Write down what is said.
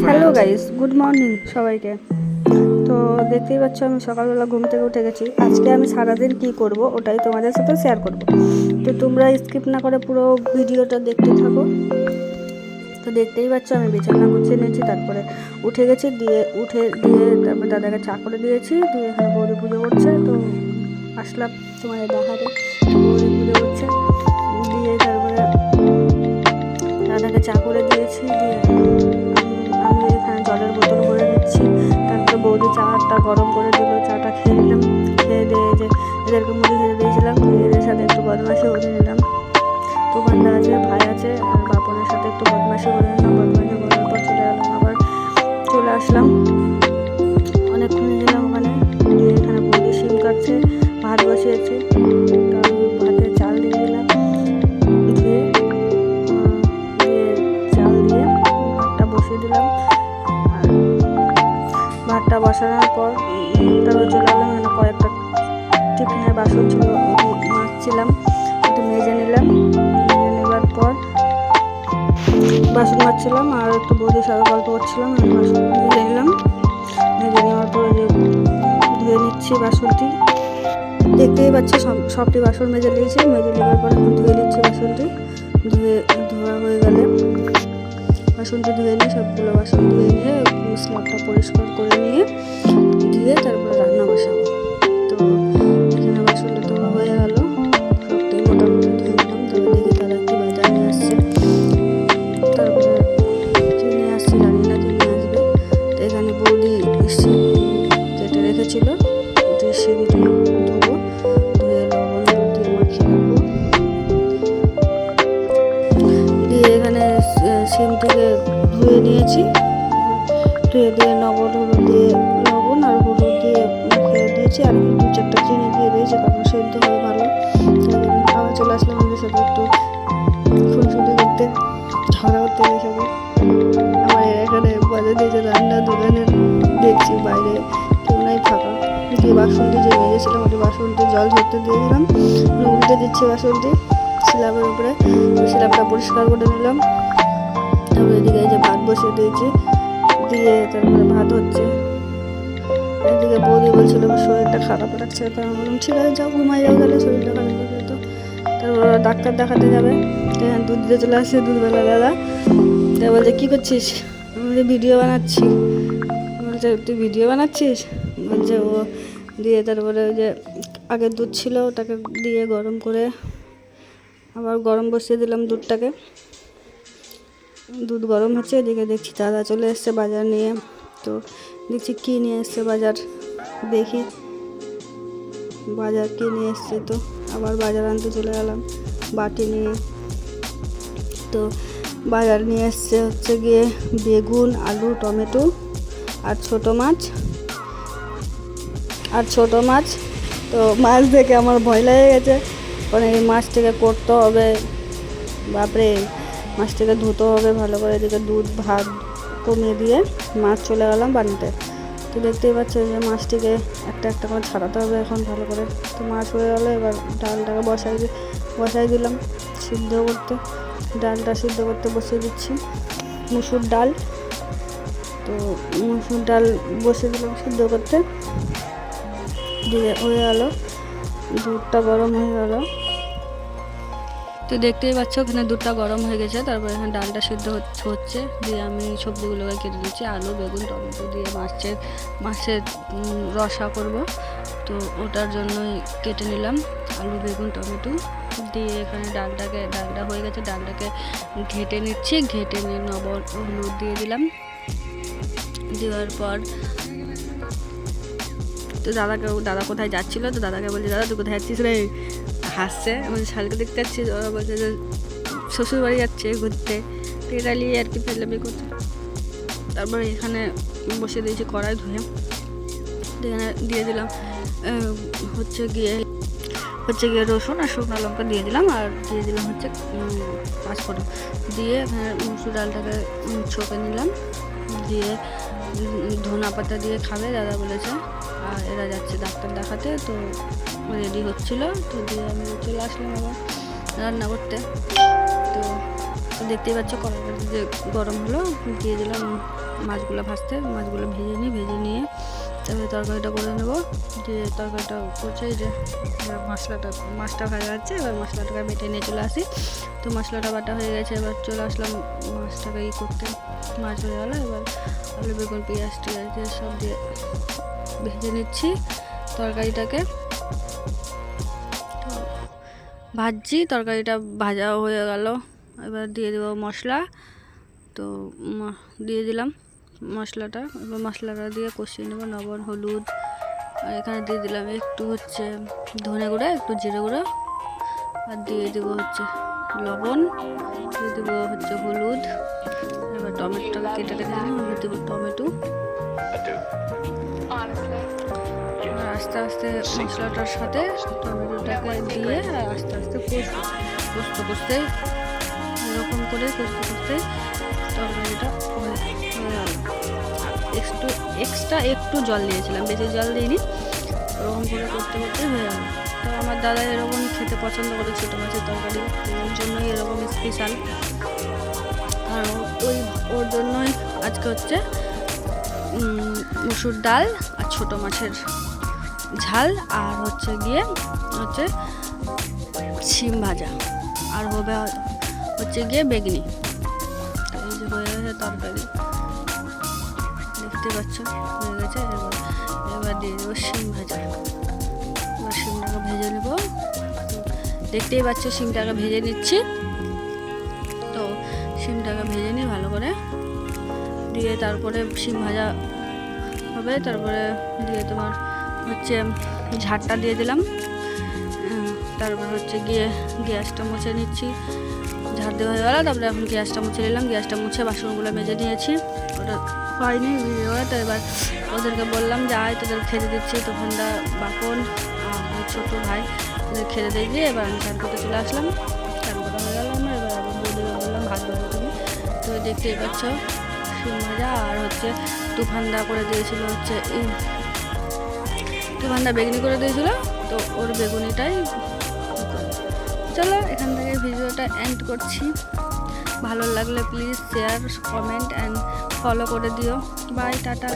Hello guys, good morning সবাইকে। তো দেখতেই পাচ্ছ আমি সকালবেলা ঘুম থেকে উঠে গেছি। আজকে আমি সারাদিন কি করব ওটাই তোমাদের সাথে শেয়ার করব। তো তোমরা স্কিপ না করে পুরো ভিডিওটা দেখতে থাকো। তো দেখতেই পাচ্ছ আমি বিছানা গুছিয়ে নিয়েছি, তারপরে উঠে গেছি, তারপর দাদাকে চা করে দিয়েছি, দিয়ে এখানে বৌদি পুজো করছে। তো আসলাম তোমাদের দেখাতে, বৌদি পুজো করছে, দিয়ে তারপরে দাদাকে চা করে দিয়েছি, দিয়ে আমি এখানে জলের বোতল ভরে নিচ্ছি। তারপরে বৌদি চাটা গরম করে দিল, চাটা খেয়ে নিলাম। খেয়ে দিয়ে যে এদেরকে মুড়ি খেতে দিয়েছিলাম, এদের সাথে একটু বদমাশি করে নিলাম। তুফানদা আছে, ভাই আছে, আর বাপনের সাথে একটু বদমাশি করে নিলাম। বদমাশি করার পর চলে গেলাম, আবার চলে আসলাম। অনেকক্ষণ গেলাম ওখানে, দিয়ে এখানে বৌদি শিম কাটছে, ভাত বসিয়েছে। তো আমি ভাতে চাল দিয়ে দিলাম, দিয়ে চাল দিয়ে ভাতটা বসিয়ে দিলাম। আর ভাতটা বসানোর পর তারপর চলে এলাম। এখানে কয়েকটা টিফিনের বাসন ছিল, মাজছিলাম, একটু মেজে নিলাম। মেজে নেবার পর বাসন মাজছিলাম আর একটু বৌদির সাথে গল্প করছিলাম। বাসন মেজে নিলাম, মেজে নেওয়ার পর ধুয়ে নিচ্ছি বাসনটি। দেখতেই পাচ্ছি সবটি বাসন মেজে নিয়েছি। মেজে নেওয়ার পর এখন ধুয়ে নিচ্ছি বাসনটি। ধোয়া হয়ে গেলে বাসনটি ধুয়ে নিয়ে, সবগুলো বাসন ধুয়ে নিয়ে স্ল্যাবটা পরিষ্কার করে নিয়ে দিয়ে তারপরে রান্না বসাবো। তো এখানে বাসনটা ধোয়া হয়ে গেল, সবটাই মোটামুটি ধুয়ে নিলাম। তারপর দেখি তারা একটু বাজার নিয়ে আসছে, তারপরে কি নিয়ে আসছে জানি না, কি নিয়ে আসবে। তো এখানে বৌদি শিম কেটে রেখেছিল, ওটি শিমটি ধোবো, ধুয়ে লবণ দিয়ে মাখিয়ে রাখবো। দিয়ে এখানে শিমটিকে ধুয়ে নিয়েছি, ধুয়ে দিয়ে লবণ আর হলুদ দিয়ে মুখে দিয়েছি, আর 2-4টা চিনি দিয়ে দিয়েছি, কারণ সেদ্ধ হয়ে ভালো। আবার চলে আসলাম আমাদের সাথে একটু খুনসুটি করতে, ঝগড়া করতে সাথে। আমার এখানে বাজে দিয়েছে রান্না দোকানে, দেখছি বাইরে কেউ নাই, ফাঁকা। দিয়ে বাসনটি যে মেজেছিলাম ওটি বাসনটি জল ঝরতে দিয়েছিলাম, উল্টে দিচ্ছি বাসনটি স্ল্যাবের উপরে। স্ল্যাবটা পরিষ্কার করে নিলাম। তারপরে এদিকে এই যে ভাত বসিয়ে দিয়েছি, দিয়ে তারপরে ভাত হচ্ছে। এদিকে বৌদি বলছিল শরীরটা খারাপ লাগছে, তো আমি বললাম ঠিক আছে যাও, ঘুমাই যাও, তাহলে শরীরটা খারাপ লাগবে। তো তারপর ডাক্তার দেখাতে যাবে, দুধ দিতে চলে আসছে দুধবেলা দাদা। তাই বলছে কী করছিস? আমি বলছি ভিডিও বানাচ্ছি। বলছে তুই ভিডিও বানাচ্ছিস? বলছে ও। দিয়ে তারপরে ওই যে আগের দুধ ছিল ওটাকে দিয়ে গরম করে আবার গরম বসিয়ে দিলাম দুধটাকে। দুধ গরম হচ্ছে, এদিকে দেখছি দাদা চলে এসছে বাজার নিয়ে। তো দেখছি কী নিয়ে এসছে বাজার, দেখি বাজার কী নিয়ে এসছে। তো আবার বাজার আনতে চলে গেলাম বাটি নিয়ে। তো বাজার নিয়ে এসছে হচ্ছে গিয়ে বেগুন, আলু, টমেটো আর ছোটো মাছ। তো মাছ দেখে আমার ভয় লেগে গেছে, কারণ এই মাছটাকে করতে হবে, বাপরে, মাছটাকে ধুতে হবে ভালো করে। এদিকে দুধ ভাত কমিয়ে দিয়ে মাছ চলে গেলাম বানিতে। তো দেখতেই পাচ্ছ যে মাছটিকে একটা একটা করে ছাড়াতে হবে এখন ভালো করে। তো মাছ হয়ে গেলো, এবার ডালটাকে বসাই দিলাম সিদ্ধ করতে। ডালটা সিদ্ধ করতে বসিয়ে দিচ্ছি, মুসুর ডাল। তো মুসুর ডাল বসিয়ে দিলাম সিদ্ধ করতে, দিয়ে হয়ে গেলো, দুধটা গরম হয়ে গেল। তো দেখতেই পাচ্ছ ওখানে দুধটা গরম হয়ে গেছে, তারপর এখানে ডালটা সিদ্ধ হচ্ছে। দিয়ে আমি সবজিগুলোকে কেটে দিচ্ছি, আলু, বেগুন, টমেটো দিয়ে মাছের রসা করব। তো ওটার জন্যই কেটে নিলাম আলু, বেগুন, টমেটো দিয়ে। এখানে ডালটা হয়ে গেছে, ডালটাকে ঘেটে নিচ্ছি, ঘেটে নিয়ে লবণ হলুদ দিয়ে দিলাম। দেওয়ার পর তো দাদা কোথায় যাচ্ছিলো, তো দাদাকে বলছি দাদা তুই কোথায় যাচ্ছিস রে? হাসছে, বলছে শালকে দেখতে যাচ্ছিস? ওরা বলছে যে শ্বশুর বাড়ি যাচ্ছে ঘুরতে। তো এটা নিয়ে আর কি ফেললামি করছে। তারপরে এখানে বসে দিয়েছি কড়াই ধুয়ে, এখানে দিয়ে দিলাম হচ্ছে গিয়ে রসুন আর শুকনো লঙ্কা দিয়ে দিলাম, আর দিয়ে দিলাম হচ্ছে পাঁচফোড়ন দিয়ে। এখানে মুসুর ডালটাকে ছকে নিলাম, দিয়ে ধনা পাতা দিয়ে খাবে দাদা বলেছে। আর এরা যাচ্ছে ডাক্তার দেখাতে, তো রেডি হচ্ছিলো। তো দিয়ে আমি চলে আসলাম আবার রান্না করতে। তো দেখতেই পাচ্ছ কড়াইটা যে গরম হলো, দিয়ে দিলাম মাছগুলো ভাজতে, মাছগুলো ভেজে নিয়ে তারপরে তরকারিটা করে নেবো। যে তরকারিটা করছে এই যে মাছটা ভাজা যাচ্ছে, এবার মশলাটাকে বেটে নিয়ে চলে আসি। তো মশলাটা বাটা হয়ে গেছে, এবার চলে আসলাম মাছটাকে করতে। মাছ হয়ে গেলো, এবার আলু বেগুন পেঁয়াজ টিয়াজ সব দিয়ে ভেজে নিচ্ছি তরকারিটাকে। তো ভাজছি, তরকারিটা ভাজা হয়ে গেল, এবার দিয়ে দেবো মশলা। তো দিয়ে দিলাম মশলাটা, এবার মশলাটা দিয়ে কষিয়ে নেবো। লবণ হলুদ আর এখানে দিয়ে দিলাম একটু হচ্ছে ধনে গুঁড়ো, একটু জিরে গুঁড়ো, আর দিয়ে দেবো হচ্ছে লবণ, দিয়ে দেবো হচ্ছে হলুদ। এবার টমেটোটা কেটে রেখেছিলাম, দিয়ে দেবো টমেটো। আস্তে আস্তে মশলাটার সাথে টমেটোটাকে দিয়ে আস্তে আস্তে কষতে এরকম করে কষতে তরকারিটা হয়ে গেল। একটু জল দিয়েছিলাম, বেশি জল দিইনি, ওরকম করে করতে হয়ে গেল। তো আমার দাদা এরকম খেতে পছন্দ করে ছোটো মাছের তরকারি, ওর জন্যই এরকম স্পেশাল। আর ওর জন্যই আজকে হচ্ছে মুসুর ডাল আর ছোটো মাছের ঝাল, আর হচ্ছে শিম ভাজা, আর হবে হচ্ছে বেগনি। এই যে হয়ে গেছে তরকারি, দেখতে পাচ্ছ হয়ে গেছে। এবার দিয়ে দেবো শিম ভাজা। এবার শিমটাকে ভেজে নেব, দেখতেই পাচ্ছ শিমটাকে ভেজে নিচ্ছি। তো শিমটাকে ভেজে নিই ভালো করে, দিয়ে তারপরে শিম ভাজা হবে। তারপরে দিয়ে তোমার হচ্ছে ঝাড়টা দিয়ে দিলাম। তারপর হচ্ছে গ্যাসটা মুছে নিচ্ছি, ঝাড় দেওয়া হয়ে গেল। তারপরে এখন গ্যাসটা মুছে নিলাম, গ্যাসটা মুছে বাসনগুলো মেজে নিয়েছি। ওটা হয়নি ভিডিওটা, তো এবার ওদেরকে বললাম যে আয় তোদের খেতে দিচ্ছি। তখনটা বাপন আর ছোটো ভাই ওদের খেতে দিয়ে গিয়ে এবার আমি চান করতে চলে আসলাম। চান করা হয়ে গেল আমার, এবার আমি বৌদিকে বললাম ভাত দেবো তুমি। তো দেখতেই পাচ্ছ শিম ভাজা, আর হচ্ছে তুফানদা করে দিয়েছিল হচ্ছে তুফানদা বেগুনি করে দিয়েছিল, তো ওর বেগুনিটাই। চলো এখান থেকে ভিডিওটা এন্ড করছি। ভালো লাগলে please share comment and follow করে দিও। Bye, tata.